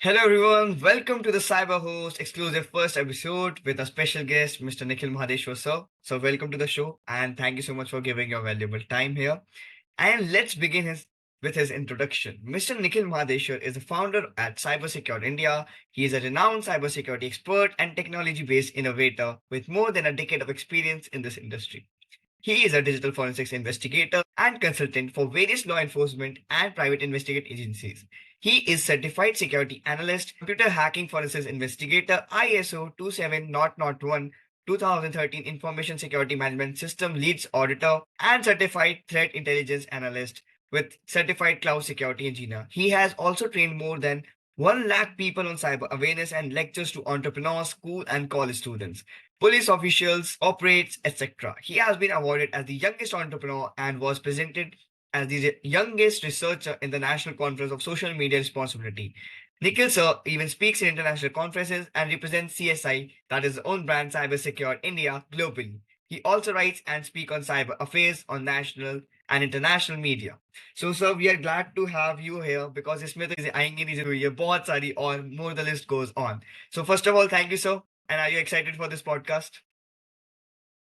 Hello everyone, welcome to the CyberHost exclusive first episode with a special guest, Mr. Nikhil Mahadeswar sir. So welcome to the show and thank you so much for giving your valuable time here. And let's begin with his introduction. Mr. Nikhil Mahadeshwar is the founder at CyberSecure India. He is a renowned cybersecurity expert and technology-based innovator with more than a decade of experience in this industry. He is a digital forensics investigator and consultant for various law enforcement and private investigate agencies. He is certified security analyst, computer hacking forensics investigator, ISO 27001 2013 Information Security Management System leads auditor, and certified threat intelligence analyst with certified cloud security engineer. He has also trained more than 1 lakh people on cyber awareness and lectures to entrepreneurs, school and college students, police officials, operates, etc. He has been awarded as the youngest entrepreneur and was presented as the youngest researcher in the National Conference of Social Media Responsibility. Nikhil Sir even speaks in international conferences and represents CSI, that is his own brand CyberSecure India, globally. He also writes and speaks on cyber affairs on national and international media. So sir, we are glad to have you here because इसमें तो आएंगे नहीं जरूरी है बहुत सारी और more the list goes on. So first of all, thank you sir. And are you excited for this podcast?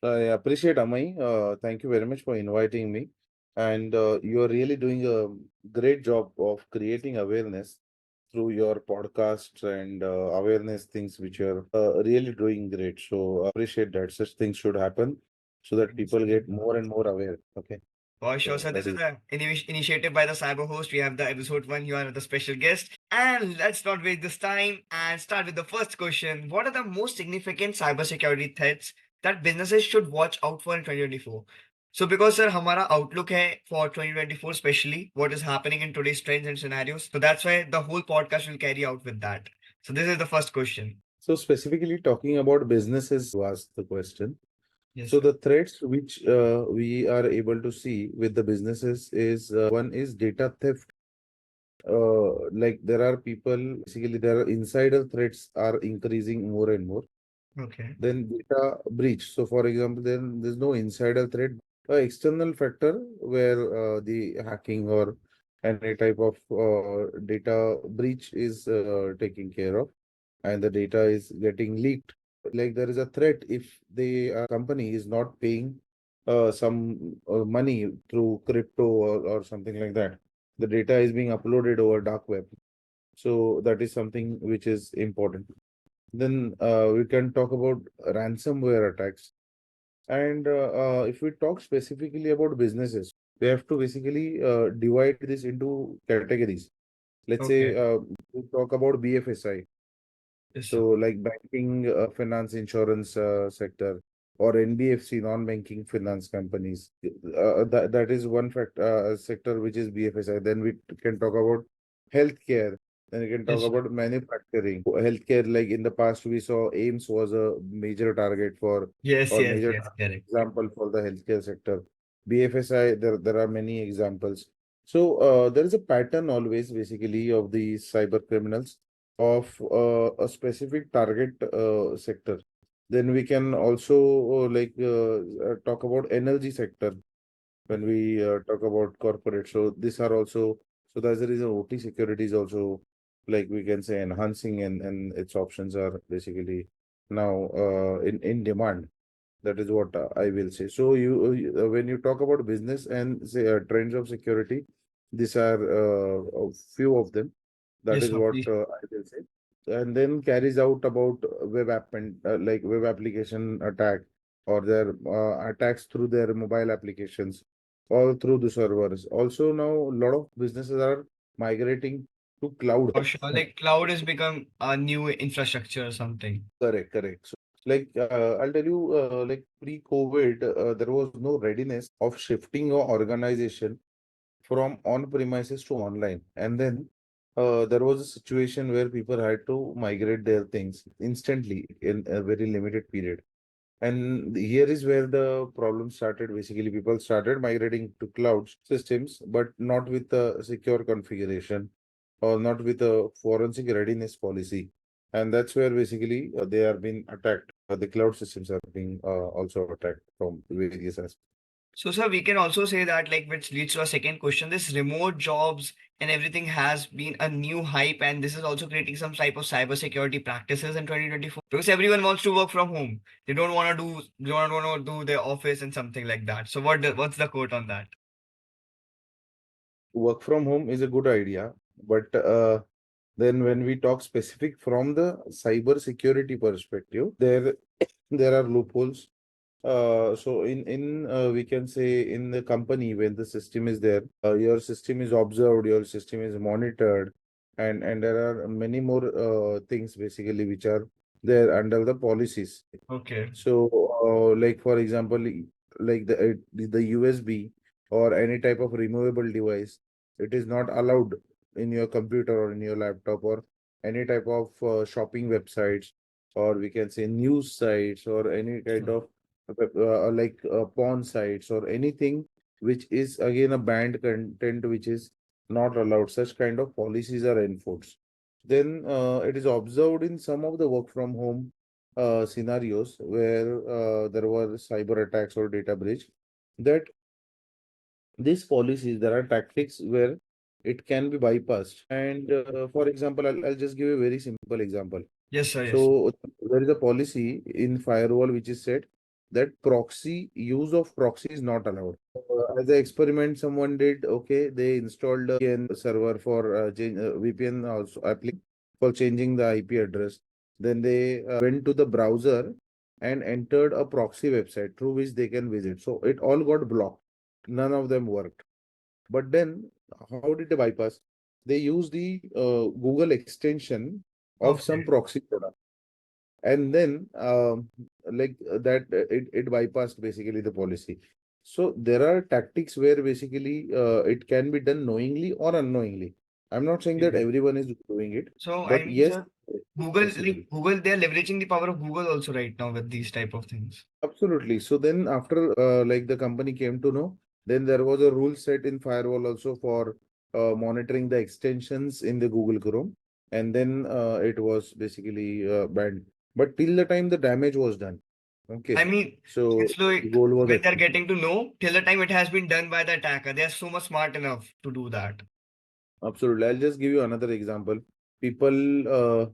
I appreciate Amai. Thank you very much for inviting me. And you are really doing a great job of creating awareness through your podcast and awareness things which you're really doing great. So appreciate that. Such things should happen so that people get more and more aware. Okay. For sure, So sir. This that is is an initiative by the Cyber Host. We have the episode one. You are the special guest. And let's not waste this time and start with the first question. What are the most significant cybersecurity threats that businesses should watch out for in 2024? So, because sir, हमारा outlook है for 2024, especially what is happening in today's trends and scenarios. So that's why the whole podcast will carry out with that. So this is the first question. so specifically talking about businesses was the question. Yes, So sir. the threats which we are able to see with the businesses is one is data theft. Like there are people, basically there are insider threats are increasing more and more. Okay. Then data breach. So for example, then there's no insider threat, external factor where the hacking or any type of data breach is taken care of and the data is getting leaked. Like there is a threat if the company is not paying some money through crypto or something like that. The data is being uploaded over dark web. So that is something which is important. Then we can talk about ransomware attacks. And if we talk specifically about businesses, we have to basically divide this into categories. Let's say Okay. we talk about BFSI. Yes, So sir. like banking, finance, insurance sector, or NBFC, non-banking finance companies. That is one sector which is BFSI. Then we can talk about healthcare. Then we can talk Yes, sir. about manufacturing. Healthcare, like in the past, we saw AIMS was a major target for, Yes, or yes, major yes, correct. example for the healthcare sector. BFSI, there are many examples. So there is a pattern always basically of these cyber criminals of a specific target sector. Then we can also talk about energy sector when we talk about corporate. So these are also, so that's the reason OT security is also, like we can say, enhancing, and its options are basically now in demand. That is what I will say. So when you talk about business and say trends of security, these are a few of them. That Yes, is sir. what Please. I will say. And then carries out about web app and like web application attack or their attacks through their mobile applications, all through the servers. Also now a lot of businesses are migrating to cloud. For sure. Like cloud has become a new infrastructure or something. Correct, correct. So, like, I'll tell you, like pre-COVID, there was no readiness of shifting your organization from on-premises to online. And then there was a situation where people had to migrate their things instantly in a very limited period. And here is where the problem started. Basically, people started migrating to cloud systems, but not with a secure configuration or not with a forensic readiness policy. And that's where basically they are being attacked. The cloud systems are being also attacked from various aspects. So, sir, we can also say that, like, which leads to our second question, this remote jobs and everything has been a new hype, and this is also creating some type of cybersecurity practices in 2024 because everyone wants to work from home. They don't want to do their office and something like that. So, what's the quote on that? Work from home is a good idea, but then when we talk specific from the cyber security perspective, there are loopholes. So in we can say in the company when the system is there, your system is observed, your system is monitored, and there are many more things basically which are there under the policies. Okay. So, like for example, like the USB or any type of removable device, it is not allowed in your computer or in your laptop or any type of shopping websites, or we can say news sites or any kind of porn sites or anything which is again a banned content which is not allowed. Such kind of policies are enforced. Then it is observed in some of the work from home scenarios where there were cyber attacks or data breach, that these policies, there are tactics where it can be bypassed. And for example, I'll just give a very simple example. Yes, sir. Yes. So there is a policy in firewall which is said that use of proxy is not allowed. As an experiment, someone did, okay, they installed a VPN server for VPN also application for changing the IP address. Then they went to the browser and entered a proxy website through which they can visit. So it all got blocked. None of them worked. But then, how did they bypass? They used the Google extension of Okay. some proxy product, and then it bypassed basically the policy. So there are tactics where basically it can be done knowingly or unknowingly. I'm not saying that everyone is doing it, So, I but mean, yes, sir, it's Google, possible. they're leveraging the power of Google also right now with these type of things. Absolutely. So then after like the company came to know, then there was a rule set in firewall also for monitoring the extensions in the Google Chrome. And then it was basically banned. But till the time the damage was done. I Okay. mean, So it's the like goal was when they're achieved. getting to know, till the time it has been done by the attacker, they're so much smart enough to do that. Absolutely. I'll just give you another example. People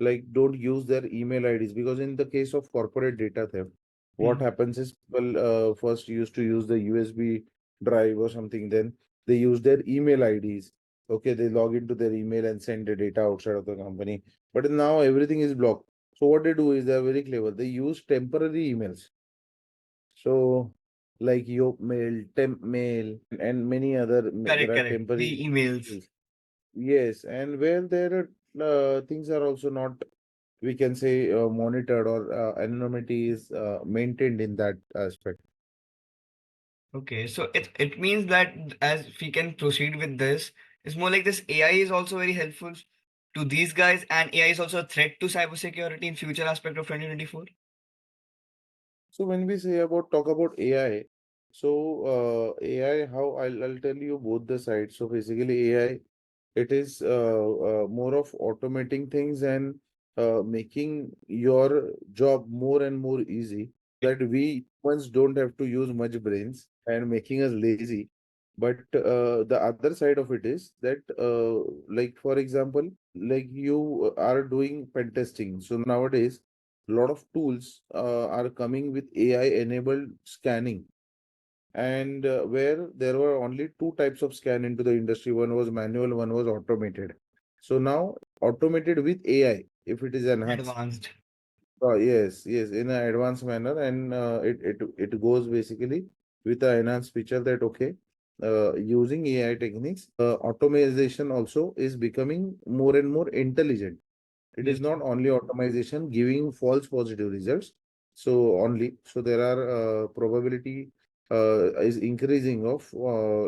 like don't use their email IDs because in the case of corporate data theft, what Hmm. happens is people first used to use the USB drive or something, then they use their email IDs. Okay, they log into their email and send the data outside of the company. But now everything is blocked. So what they do is they're very clever. They use temporary emails. So like Yop Mail, Temp Mail, and many other there Correct, are correct. temporary The emails. emails. Yes, and where there are things are also not, we can say, monitored or anonymity is maintained in that aspect. Okay, so it means that as we can proceed with this, it's more like this AI is also very helpful to these guys, and AI is also a threat to cybersecurity in future aspect of 2024. So when we say about talk about AI, so AI, how I'll tell you both the sides. So basically AI, it is more of automating things and making your job more and more easy, that we humans don't have to use much brains and making us lazy. But the other side of it is that like for example, like you are doing pen testing. So nowadays a lot of tools are coming with AI enabled scanning, and where there were only two types of scan into the industry. One was manual, one was automated. So now automated with AI, if it is enhanced. Advanced. Yes, yes, in an advanced manner, and it goes basically with an enhanced feature that okay, using AI techniques, automation also is becoming more and more intelligent. It is Yes. not only automation giving false positive results. So only, so there are probability is increasing of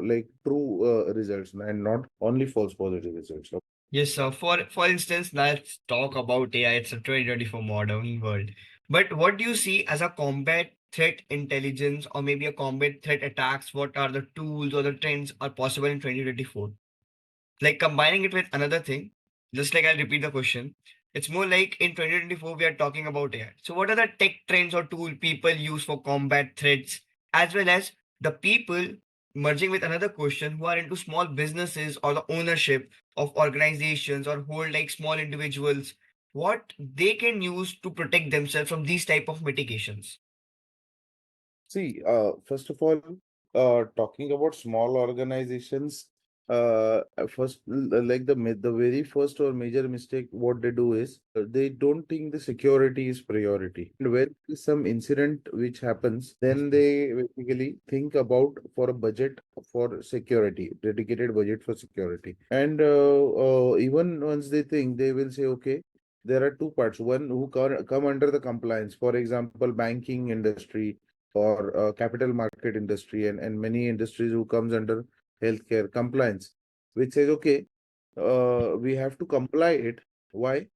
like true results and not only false positive results. Yes, sir. For instance, let's talk about AI. It's a 2024 modern world. But what do you see as a combat threat intelligence or maybe a combat threat attacks? What are the tools or the trends are possible in 2024? Like combining it with another thing, just like I'll repeat the question. It's more like in 2024 we are talking about AI. So what are the tech trends or tool people use for combat threats as well as the people merging with another question who are into small businesses or the ownership of organizations or hold like small individuals, what they can use to protect themselves from these type of mitigations. See, first of all, talking about small organizations, first, like the very first or major mistake, what they do is they don't think the security is priority. And when some incident which happens, then they basically think about for a budget for security, dedicated budget for security. And even once they think, they will say, okay, there are two parts. One who come under the compliance, for example, banking industry or capital market industry and many industries who comes under healthcare compliance, which says, okay, we have to comply it. Why?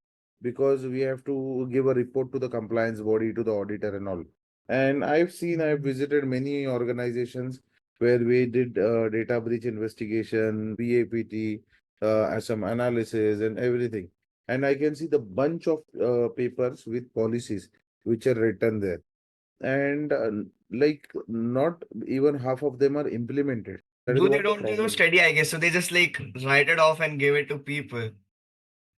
Because we have to give a report to the compliance body, to the auditor and all. And I've visited many organizations where we did data breach investigation, BAPT, some analysis and everything. And I can see the bunch of papers with policies which are written there and like not even half of them are implemented. That is Though they what the don't, problem is. study, I guess. So they just like write it off and give it to people.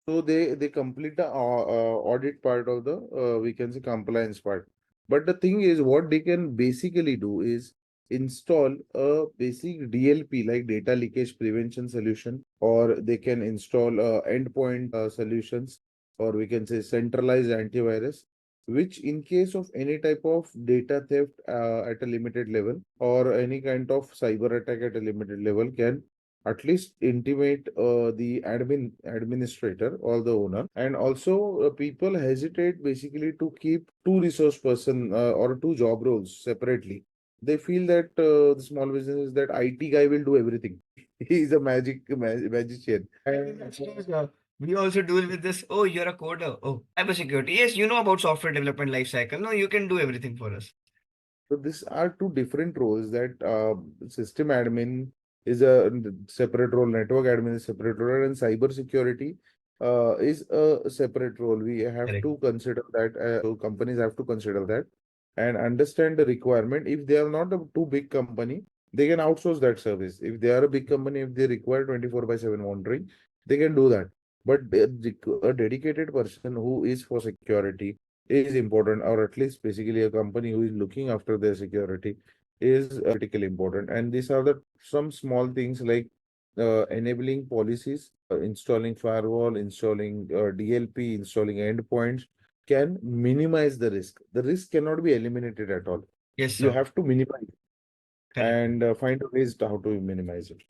So they complete the audit part of the we can say compliance part. But the thing is, what they can basically do is install a basic DLP like data leakage prevention solution, or they can install endpoint solutions, or we can say centralized antivirus, which in case of any type of data theft at a limited level or any kind of cyber attack at a limited level can at least intimate the administrator or the owner. And also people hesitate basically to keep two resource person or two job roles separately. They feel that the small business is that IT guy will do everything. He's a magician. That's true, sir. We also deal with this. Oh, you're a coder. Oh, cybersecurity. Yes, you know about software development life cycle. No, you can do everything for us. So these are two different roles that system admin is a separate role, network admin is a separate role, and cyber security is a separate role. We have Correct. to consider that, so companies have to consider that and understand the requirement. If they are not a too big company, they can outsource that service. If they are a big company, if they require 24 by 7 monitoring, they can do that. But a dedicated person who is for security is important, or at least basically a company who is looking after their security is critically important. And these are the some small things like enabling policies, installing firewall, installing DLP, installing endpoints can minimize the risk. The risk cannot be eliminated at all. Yes, You sir. have to minimize Correct. and find a ways to how to minimize it.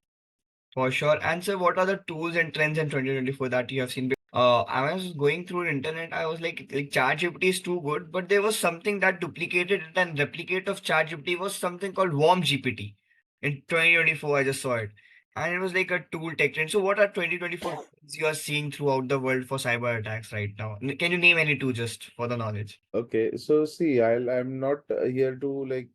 For sure. And sir, what are the tools and trends in 2024 that you have seen? I was going through the internet. I was like ChatGPT is too good, but there was something that duplicated it, and replicate of ChatGPT was something called Warm GPT. In 2024, I just saw it, and it was like a tool tech trend. So, what are 2024 trends you are seeing throughout the world for cyber attacks right now? Can you name any two just for the knowledge? Okay, so see, I'm not here to like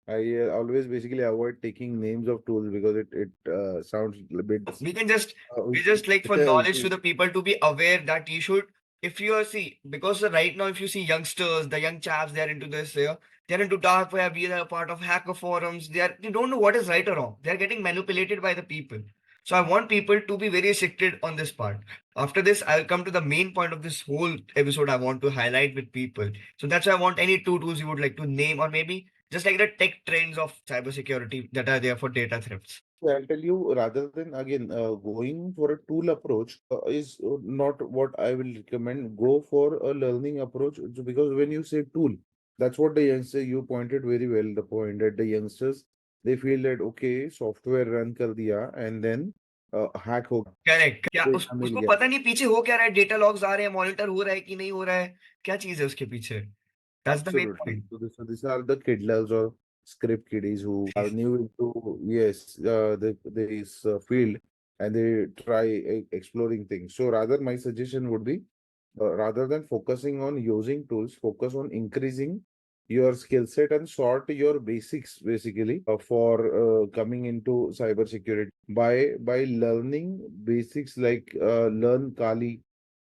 I always basically avoid taking names of tools because it sounds a bit We can just uh, we just like for yeah, knowledge to the people to be aware that you should, if you are see, because right now if you see youngsters, the young chaps, they are into this, they're into dark web, they are part of hacker forums, they don't know what is right or wrong, they're getting manipulated by the people. So I want people to be very restricted on this part. After this, I'll come to the main point of this whole episode I want to highlight with people. So that's why I want any two tools you would like to name, or maybe just like the tech trends of cybersecurity that are there for data thefts. I'll tell you, rather than again going for a tool approach is not what I will recommend. Go for a learning approach because when you say tool, that's what the youngster, you pointed very well the point that the youngsters, they feel that okay, software run kar diya and then hack ho correct क्या data मिल उसको गया. पता नहीं पीछे हो क्या रहा है, डेटा लॉग्स आ रहे हैं, मॉनिटर हो रहा है कि नहीं हो रहा है, क्या चीज है उसके पीछे. That's the main Absolutely. Point. So these are the kidlers or script kiddies who are new into yes this field and they try exploring things. So rather, my suggestion would be rather than focusing on using tools, focus on increasing your skill set and sort your basics basically for coming into cybersecurity by learning basics like learn Kali,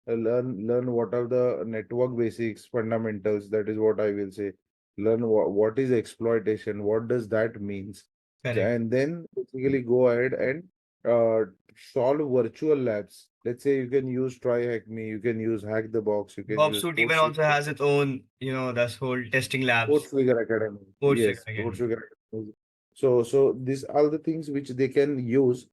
learn what are the network basics fundamentals. That is what I will say. learn what is exploitation, what does that means, Correct. and then basically go ahead and uh, solve virtual labs. Let's say you can use Try Hack Me, you can use Hack the Box, you can Bob use Suit even also has its own, this whole testing labs. Sports Figure Academy. Sports Tech Yes, Sports Academy. Figure Academy. So these are the things which they can use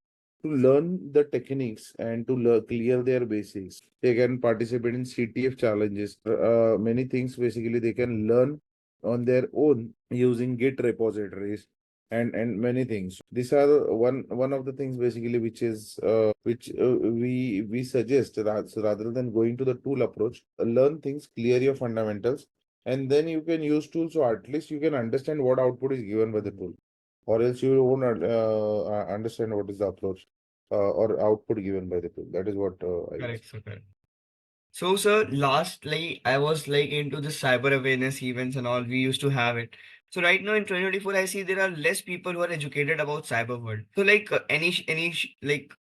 to learn the techniques and to clear their basics. They can participate in CTF challenges. Many things basically they can learn on their own using Git repositories and many things. These are one of the things basically which is which we suggest so rather than going to the tool approach, learn things, clear your fundamentals, and then you can use tools, so at least you can understand what output is given by the tool, or else you won't understand what is the approach or output given by the tool. That is what I would say. Correct, sir. Correct. So, sir, last I was into the cyber awareness events and all. We used to have it. So right now in 2024, I see there are less people who are educated about cyber world. So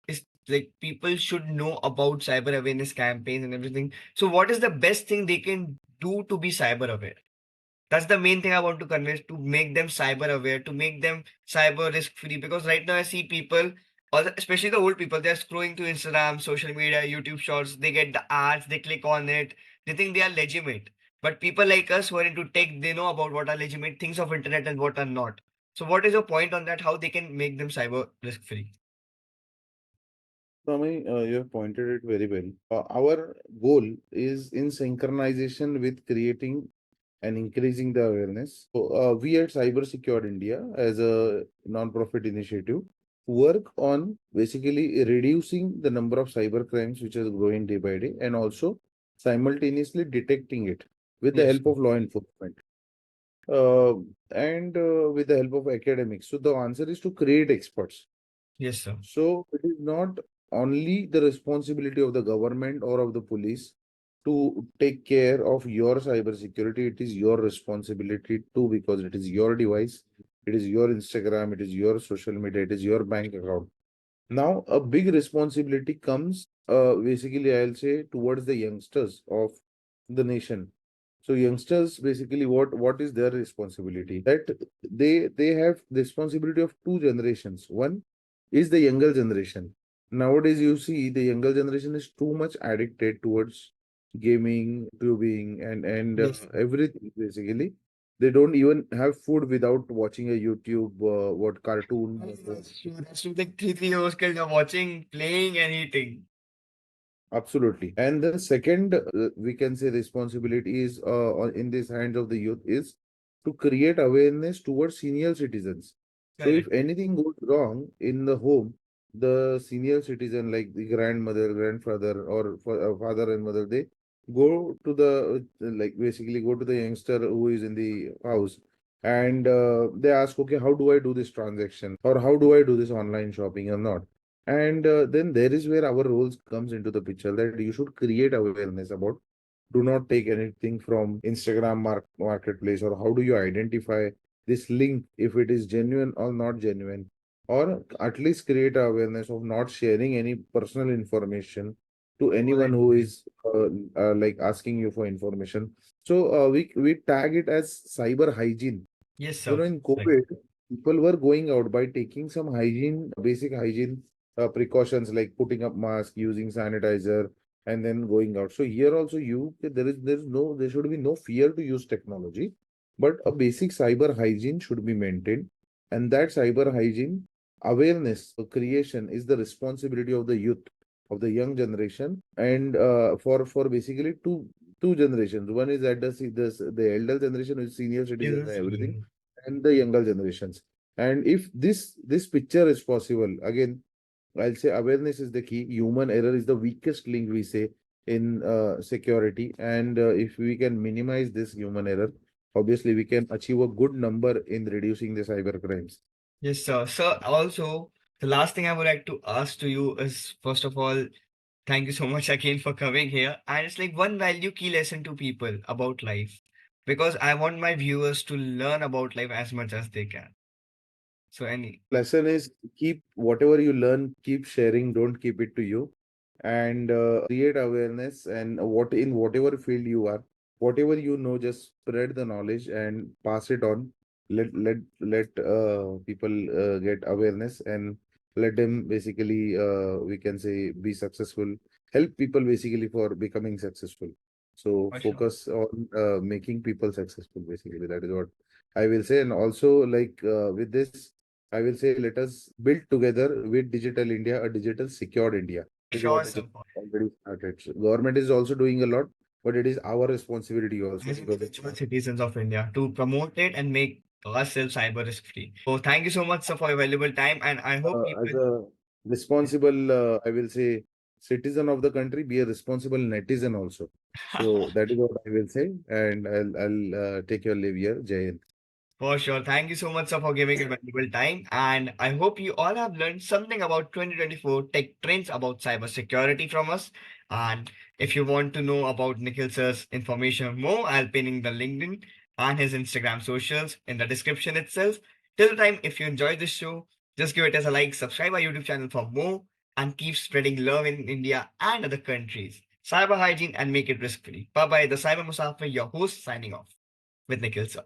is like people should know about cyber awareness campaigns and everything. So what is the best thing they can do to be cyber aware? That's the main thing I want to convince, to make them cyber aware, to make them cyber risk free. Because right now I see people, especially the old people, they're scrolling to Instagram, social media, YouTube shorts. They get the ads, they click on it, they think they are legitimate. But people like us who are into tech, they know about what are legitimate things of internet and what are not. So what is your point on that? How they can make them cyber risk free? Swami, you have pointed it very well. Our goal is in synchronization with creating and increasing the awareness. So, we at CyberSecure India, as a non-profit initiative, work on basically reducing the number of cyber crimes which is growing day by day, and also simultaneously detecting it with the Yes. help of law enforcement uh, and with the help of academics. So the answer is to create experts. Yes, sir. So it is not only the responsibility of the government or of the police to take care of your cybersecurity. It is your responsibility too, because it is your device, it is your Instagram, it is your social media, it is your bank account. Now, a big responsibility comes basically, I'll say, towards the youngsters of the nation. So youngsters basically what is their responsibility? That they have the responsibility of two generations. One is the younger generation. Nowadays, you see the younger generation is too much addicted towards gaming, tubing, and Yes. everything basically. They don't even have food without watching a YouTube, what cartoon. That's true. That's true. Like three years kids are watching, playing, and eating. Absolutely. And the second, we can say responsibility is in this hands of the youth is to create awareness towards senior citizens. So if Correct. anything goes wrong in the home, the senior citizen like the grandmother, grandfather, or father and mother, they go to the like basically go to the youngster who is in the house, and they ask, okay, how do I do this transaction, or how do I do this online shopping or not? And then there is where our roles comes into the picture, that you should create awareness about, do not take anything from Instagram marketplace, or how do you identify this link if it is genuine or not genuine, or at least create awareness of not sharing any personal information to More anyone than who true. is like asking you for information. So we tag it as cyber hygiene. Yes, You sir. know, in Like, COVID, people were going out by taking some hygiene, basic hygiene precautions, like putting up mask, using sanitizer, and then going out. So here also, there should be no fear to use technology, but a basic cyber hygiene should be maintained, and that cyber hygiene awareness creation is the responsibility of the youth, of the young generation, and for basically two generations. One is at the elder generation, which is senior citizens and yes, everything, yes. and the younger generations. And if this picture is possible, again, I'll say awareness is the key. Human error is the weakest link, we say, in security. And if we can minimize this human error, obviously we can achieve a good number in reducing the cyber crimes. Yes, sir. Sir, also, the last thing I would like to ask to you is, first of all, thank you so much again for coming here. And it's like one value key lesson to people about life, because I want my viewers to learn about life as much as they can. So, any, Lesson is, keep whatever you learn, keep sharing, don't keep it to you, and create awareness, and what in whatever field you are. whatever you know, just spread the knowledge and pass it on. Let people get awareness, and let them basically, we can say, be successful. Help people basically for becoming successful. So For sure. focus on making people successful. Basically, that is what I will say. And also, like with this, I will say, let us build together with Digital India a digital secured India. For That is sure, what is sir. already started. So government is also doing a lot, but it is our responsibility also, As because individual citizens of India to promote it and make ourselves cyber risk free. So thank you so much, sir, for your valuable time, and I hope as people. a responsible, I will say, citizen of the country, be a responsible netizen also. So that is what I will say, and I'll take your leave here, Jai Hind. For sure. Thank you so much, sir, for giving your valuable time. And I hope you all have learned something about 2024 tech trends about cybersecurity from us. And if you want to know about Nikhil Sir's information more, I'll pinning the LinkedIn and his Instagram socials in the description itself. Till the time, if you enjoyed this show, just give it as a like, subscribe our YouTube channel for more, and keep spreading love in India and other countries. Cyber hygiene and make it risk free. Bye bye. The Cyber Musafir, your host, signing off with Nikhil Sir.